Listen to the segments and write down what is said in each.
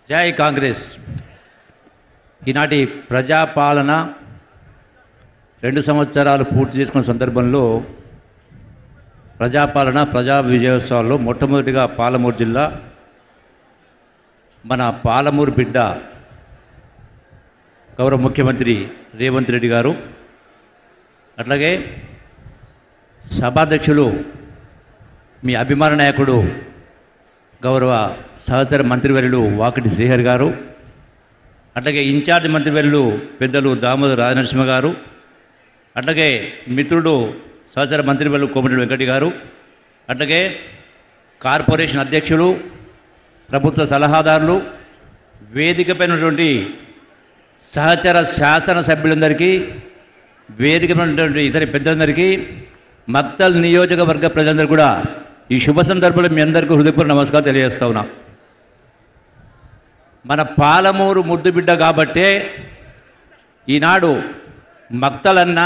జై కాంగ్రెస్. ఈనాటి ప్రజాపాలన 2 సంవత్సరాలు పూర్తి చేసుకున్న సందర్భంలో ప్రజాపాలన ప్రజా విజయోత్సవాల్లో మొట్టమొదటిగా పాలమూరు జిల్లా మన పాలమూరు బిడ్డ గౌరవ ముఖ్యమంత్రి రేవంత్ రెడ్డి గారు, అట్లాగే సభాధ్యక్షులు మీ అభిమాన నాయకుడు గౌరవ సహచర మంత్రివర్యులు వాకిటి శ్రీహరి గారు, అట్లాగే ఇన్ఛార్జ్ మంత్రివర్యులు పెద్దలు దామోదర్ రాజనరసింహ గారు, అట్లాగే మిత్రుడు సహచర మంత్రివర్యులు కోమటిరెడ్డి వెంకటి గారు, అట్లాగే కార్పొరేషన్ అధ్యక్షులు, ప్రభుత్వ సలహాదారులు, వేదికపై ఉన్నటువంటి సహచర శాసనసభ్యులందరికీ, వేదికపై ఉన్నటువంటి ఇతర పెద్దలందరికీ, మక్తల్ నియోజకవర్గ ప్రజలందరూ కూడా ఈ శుభ సందర్భంలో మీ అందరికీ హృదయపూర్వక నమస్కారం తెలియజేస్తా ఉన్నాం. మన పాలమూరు ముద్దు బిడ్డ కాబట్టే ఈనాడు మక్తల్ అన్నా,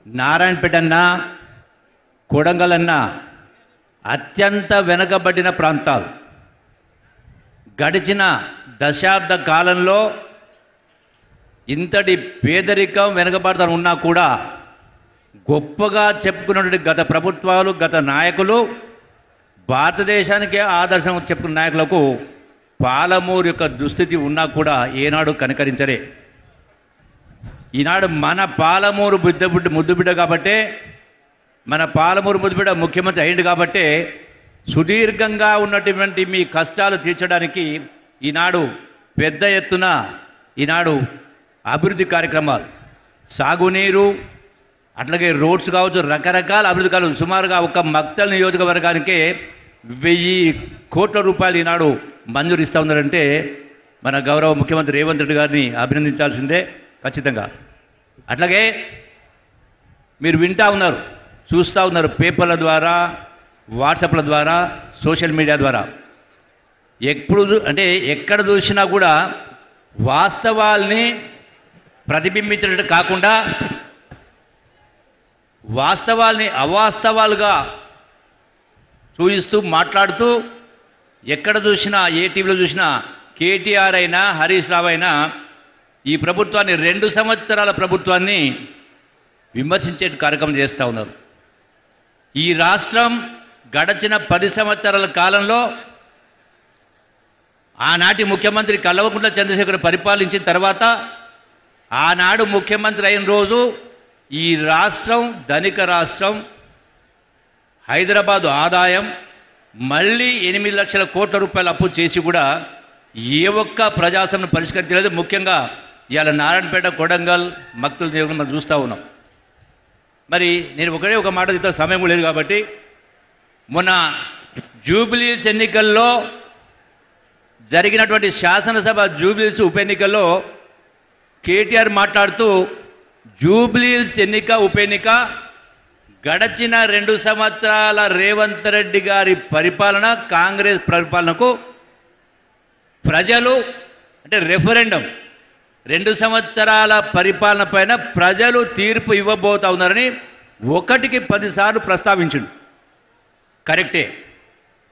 నారాయణపేట అన్నా, కొడంగల్ అన్నా అత్యంత వెనుకబడిన ప్రాంతాలు. గడిచిన దశాబ్ద కాలంలో ఇంతటి పేదరికం వెనుకబడతా ఉన్నా కూడా గొప్పగా చెప్పుకున్నటువంటి గత ప్రభుత్వాలు, గత నాయకులు, భారతదేశానికే ఆదర్శం చెప్పుకున్న నాయకులకు పాలమూరు యొక్క దుస్థితి ఉన్నా కూడా ఏనాడు కనికరించలే. ఈనాడు మన పాలమూరు ముద్దుబిడ్డ కాబట్టే, మన పాలమూరు ముద్దుబిడ్డ ముఖ్యమంత్రి అయింది కాబట్టే సుదీర్ఘంగా ఉన్నటువంటి మీ కష్టాలు తీర్చడానికి ఈనాడు పెద్ద ఎత్తున ఈనాడు అభివృద్ధి కార్యక్రమాలు, సాగునీరు, అట్లాగే రోడ్స్ కావచ్చు, రకరకాల అభివృద్ధి కావచ్చు. సుమారుగా ఒక మక్తల్ నియోజకవర్గానికే 1000 కోట్ల రూపాయలు ఈనాడు మంజూరు ఇస్తూ ఉన్నారంటే మన గౌరవ ముఖ్యమంత్రి రేవంత్ రెడ్డి గారిని అభినందించాల్సిందే ఖచ్చితంగా. అట్లాగే మీరు వింటూ ఉన్నారు, చూస్తూ ఉన్నారు, పేపర్ల ద్వారా, వాట్సాప్ల ద్వారా, సోషల్ మీడియా ద్వారా. ఎక్కడ చూసినా కూడా వాస్తవాల్ని ప్రతిబింబించినట్టు కాకుండా వాస్తవాల్ని అవాస్తవాలుగా చూపిస్తూ మాట్లాడుతూ, ఎక్కడ చూసినా, ఏ టీవీలో చూసినా కేటీఆర్ అయినా హరీష్ రావు అయినా ఈ ప్రభుత్వాన్ని 2 సంవత్సరాల ప్రభుత్వాన్ని విమర్శించే కార్యక్రమం చేస్తూ ఉన్నారు. ఈ రాష్ట్రం గడచిన 10 సంవత్సరాల కాలంలో ఆనాటి ముఖ్యమంత్రి కల్వకుంట్ల చంద్రశేఖర్ పరిపాలించిన తర్వాత, ఆనాడు ముఖ్యమంత్రి అయిన రోజు ఈ రాష్ట్రం ధనిక రాష్ట్రం, హైదరాబాదు ఆదాయం, మళ్ళీ 8 లక్షల కోట్ల రూపాయలు అప్పు చేసి కూడా ఏ ఒక్క ప్రజాసమస్యను పరిష్కరించలేదు. ముఖ్యంగా ఇవాళ నారాయణపేట, కొడంగల్, మక్తల్ దేవుని మనం చూస్తూ ఉన్నాం. మరి నేను ఒక మాట చెప్తా, సమయం లేదు కాబట్టి, మొన్న జూబ్లీహిల్స్ ఎన్నికల్లో జరిగినటువంటి శాసనసభ జూబ్లీహిల్స్ ఉప ఎన్నికల్లో కేటీఆర్ మాట్లాడుతూ, జూబ్లీహిల్స్ ఎన్నిక ఉప ఎన్నిక గడచిన 2 సంవత్సరాల రేవంత్ రెడ్డి గారి పరిపాలన, కాంగ్రెస్ పరిపాలనకు ప్రజలు రెఫరెండం 2 సంవత్సరాల పరిపాలన పైన ప్రజలు తీర్పు ఇవ్వబోతా ఉన్నారని 1కి 10 సార్లు ప్రస్తావించిండు. కరెక్టే.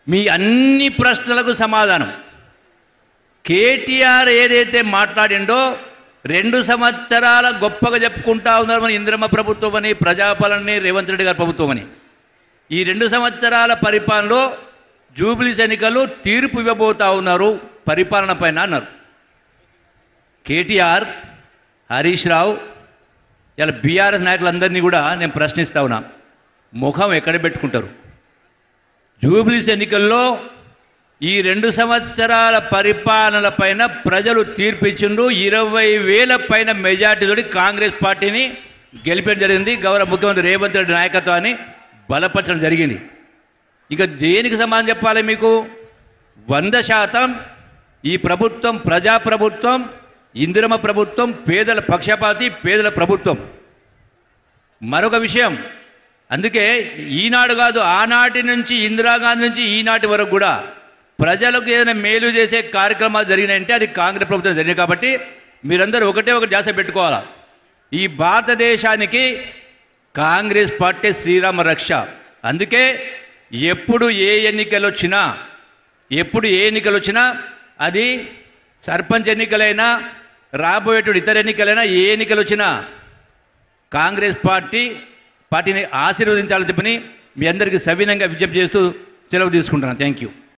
మీ అన్ని ప్రశ్నలకు సమాధానం కేటీఆర్ ఏదైతే మాట్లాడిండో, 2 సంవత్సరాల గొప్పగా చెప్పుకుంటా ఉన్నారు మన ఇందిరమ్మ ప్రభుత్వం అని, ప్రజాపాలనని, రేవంత్ రెడ్డి గారి ప్రభుత్వం అని. ఈ 2 సంవత్సరాల పరిపాలనలో జూబ్లీహిల్స్ ఎన్నికల్లో తీర్పు ఇవ్వబోతా ఉన్నారు పరిపాలన పైన అన్నారు. కేటీఆర్, హరీష్ రావు, ఇలా బీఆర్ఎస్ నాయకులందరినీ కూడా నేను ప్రశ్నిస్తా ఉన్నా, ముఖం ఎక్కడ పెట్టుకుంటారు? జూబ్లీహిల్స్ ఎన్నికల్లో ఈ 2 సంవత్సరాల పరిపాలనల పైన ప్రజలు తీర్పు ఇచ్చిండ్రు. 20,000 పైన మెజార్టీతోటి కాంగ్రెస్ పార్టీని గెలిపేయడం జరిగింది. గౌరవ ముఖ్యమంత్రి రేవంత్ రెడ్డి నాయకత్వాన్ని బలపరచడం జరిగింది. ఇక దేనికి సమాధానం చెప్పాలి మీకు? 100% ఈ ప్రభుత్వం ప్రజాప్రభుత్వం, ఇందిరమ్మ ప్రభుత్వం, పేదల పక్షపాతి, పేదల ప్రభుత్వం. మరొక విషయం, అందుకే ఈనాడు కాదు, ఆనాటి నుంచి, ఇందిరాగాంధీ నుంచి ఈనాటి వరకు కూడా ప్రజలకు ఏదైనా మేలు చేసే కార్యక్రమాలు జరిగినాయంటే అది కాంగ్రెస్ ప్రభుత్వం జరిగింది. కాబట్టి మీరందరూ ఒకటే ధ్యాస పెట్టుకోవాలా, ఈ భారతదేశానికి కాంగ్రెస్ పార్టీ శ్రీరామ రక్ష. అందుకే ఎప్పుడు ఏ ఎన్నికలు వచ్చినా అది సర్పంచ్ ఎన్నికలైనా రాబోయేటువంటి ఇతర ఎన్నికలైనా ఏ ఎన్నికలు వచ్చినా కాంగ్రెస్ పార్టీని ఆశీర్వదించాలని చెప్పని మీ అందరికీ సవినంగా విజ్ఞప్తి చేస్తూ సెలవు తీసుకుంటున్నాను. Thank you.